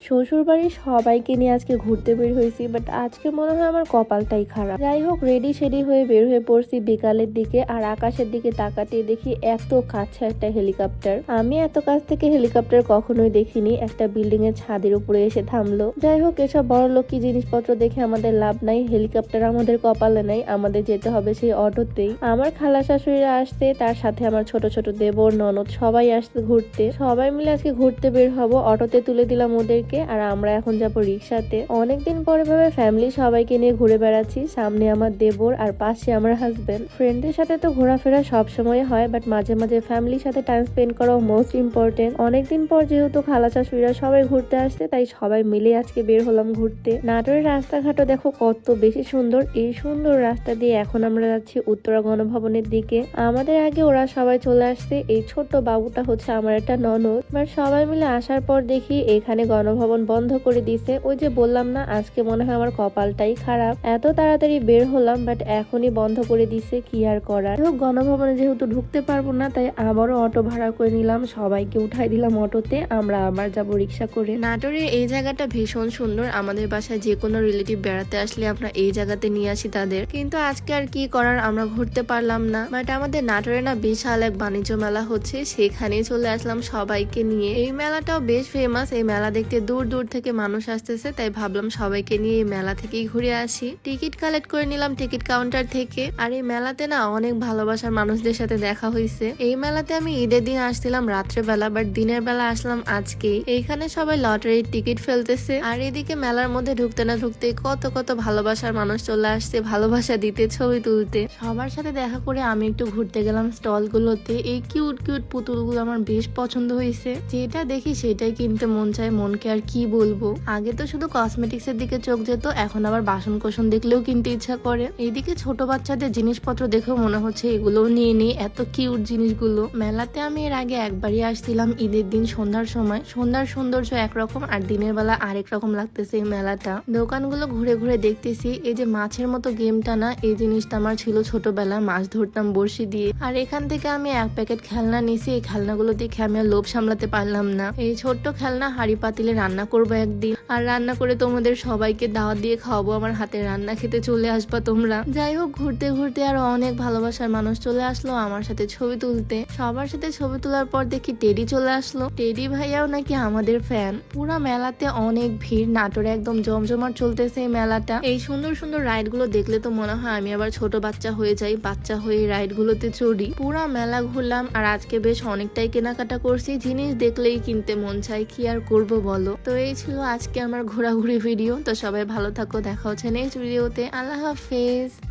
শ্বশুর বাড়ির সবাইকে নিয়ে আজকে ঘুরতে বের হয়েছি, বাট আজকে মনে হয় আমার কপালটাই খারাপ। যাই হোক, রেডি সেডি হয়ে বের হয়ে পড়ছি বিকালের দিকে, আর আকাশের দিকে তাকাতে দেখি এত কাছে একটা হেলিকপ্টার। আমি এত কাছ থেকে হেলিকপ্টার কখনোই দেখিনি, একটা বিল্ডিং এর ছাদের উপরে এসে থামলো। যাই হোক, এসব বড় লোকি জিনিসপত্র দেখে আমাদের লাভ নাই, হেলিকপ্টার আমাদের কপালে নাই, আমাদের যেতে হবে সেই অটোতেই। আমার খালা শাশুড়িরা আসছে, তার সাথে আমার ছোট ছোট দেবর ননদ সবাই আসছে ঘুরতে। সবাই মিলে আজকে ঘুরতে বের হবো। অটোতে তুলে দিলাম ওদেরকে, আর আমরা এখন যাবো রিক্সাতে। অনেকদিন পরে ভাবে ফ্যামিলি সবাইকে নিয়ে ঘুরে বেড়াচ্ছি। সামনে আমার দেবর আর পাশে আমার হাজবেন্ড। ফ্রেন্ডদের সাথে তো ঘোরাফেরা সব সময় হয়, বাট মাঝে মাঝে ফ্যামিলির সাথে টাইম স্পেন্ড করা মোস্ট ইম্পর্টেন্ট। অনেকদিন পর যেহেতু খালা শাশুড়িরা সবাই ঘুরতে আসছে, তাই সবাই মিলে আজকে বের হলাম ঘুরতে। নাটোরের রাস্তাঘাটও দেখো কত বেশি সুন্দর। এই সুন্দর রাস্তা দিয়ে এখন আমরা যাচ্ছি উত্তরা গণভবনের দিকে। আমাদের আগে ওরা সবাই চলে আসছে। এই ছোট্ট বাবুটা হচ্ছে আমার একটা ননদ। বাট সবাই মিলে আসার পর দেখি এখানে গণভবন বন্ধ করে দিছে। ওই যে বললাম না, আজকে মনে হয় আমার কপালটাই খারাপ, এত তাড়াতাড়ি বের হলাম বাট এখনই বন্ধ করে দিছে, কি আর করার। গণভবনে যেহেতু ঢুকতে পারবো না, তাই আবারও অটো ভাড়া করে নিলাম, সবাইকে উঠাই দিলাম অটোতে। আমরা আবার যাবো রিক্সা করে। নাটোরে এই জায়গাটা ভীষণ সুন্দর। আমাদের বাসায় যে কোনো রিলেটিভ বেড়াতে আসলে আমরা এই জায়গাতে নিয়ে আসি তাদের, কিন্তু আজকে আর কি করার, আমরা ঘুরতে পারলাম না। বাট আমাদের নাটোরে না বিশাল এক বাণিজ্য মেলা হচ্ছে, সেখানে চলে আসলাম সবাইকে নিয়ে। এই মেলাটাও বেশ ফেমাস, এই মেলা দেখতে দূর দূর থেকে মানুষ আসতেছে, তাই ভাবলাম সবাইকে নিয়ে এই মেলা থেকেই ঘুরে আসি। টিকিট কালেক্ট করে নিলাম টিকিট কাউন্টার থেকে। আর এই মেলাতে না অনেক ভালোবাসার মানুষদের সাথে দেখা হয়েছে। এই মেলাতে আমি ঈদের দিন আসছিলাম রাত্রেবেলা, বাট দিনের বেলা আসলাম আজকে। এইখানে সবাই লটারির টিকিট ফেলতেছে, আর এদিকে মেলার মধ্যে ঢুকতে না ঢুকতে কত কত ভালোবাসার মানুষ চলে আসছে ভালোবাসা দিতে, ছবি তুলতে। সবার সাথে দেখা করে আমি একটু ঘুরতে গেলাম স্টল গুলোতে। এই কিউট কিউট পুতুলগুলো আমার বেশ পছন্দ হয়েছে, যেটা দেখি সেটাই কিনতে মন চায়। মনকে আর কি বলবো, আগে তো শুধু কসমেটিক্স এর দিকে চোখ যেত, এখন আবার বাসন কোসন দেখলেও কিনতে ইচ্ছা করে। এইদিকে ছোট বাচ্চাদের জিনিসপত্র দেখেও মনে হচ্ছে এগুলোও নিয়ে নিই, এত কিউট জিনিসগুলো। মেলাতে আমি এর আগে একবারই আসছিলাম ঈদের দিন সন্ধ্যার সময়। সন্ধ্যার সৌন্দর্য একরকম আর দিনের বেলা আরেক রকম লাগতেছে এই মেলাটা। দোকানগুলো ঘুরে ঘুরে দেখতেছি। এই যে মাছের মতো গেমটা না, এই জিনিসটা আমার ছিল ছোটবেলা, মাছ ধরতাম বড়শি দিয়ে। আর এখান থেকে আমি এক প্যাকেট খেলনা নিছি। এই খেলনাগুলো দেখে আমি আর লোভ সামলাতে পারলাম না। এই ছোট্ট খেলনা হাড়ি পাতিলে রান্না করবো একদিন, আর রান্না করে তোমাদের সবাইকে দাওয়াত দিয়ে খাওয়াবো। আমার হাতের রান্না খেতে চলে আসবা তোমরা। যাই হোক, ঘুরতে ঘুরতে আরো অনেক ভালোবাসার মানুষ চলে আসলো আমার সাথে ছবি তুলতে। সবার সাথে ছবি তোলার পর দেখি টেডি চলে আসলো। টেডি ভাইয়াও নাকি আমাদের ফ্যান। পুরা মেলাতে অনেক ভিড়, নাটোরে একদম জমজমাট চলতেছে এই মেলাটা। এই সুন্দর সুন্দর রাইড গুলো দেখলে তো মনে হয় আমি আবার ছোট বাচ্চা হয়ে যাই, বাচ্চা হয়ে রাইড গুলোতে চড়ি। পুরা মেলা ঘুরলাম, আর আজকে বেশ অনেকটাই কেনাকাটা করছি। জিনিস দেখলেই কিনতে মন চায়, কি আর করবো বলো। তো এই ছিল আজকে আমার ঘোরাঘুরি ভিডিও। তো সবাই ভালো থাকো, দেখা হচ্ছে নেক্সট ভিডিওতে। আল্লাহ হাফেজ।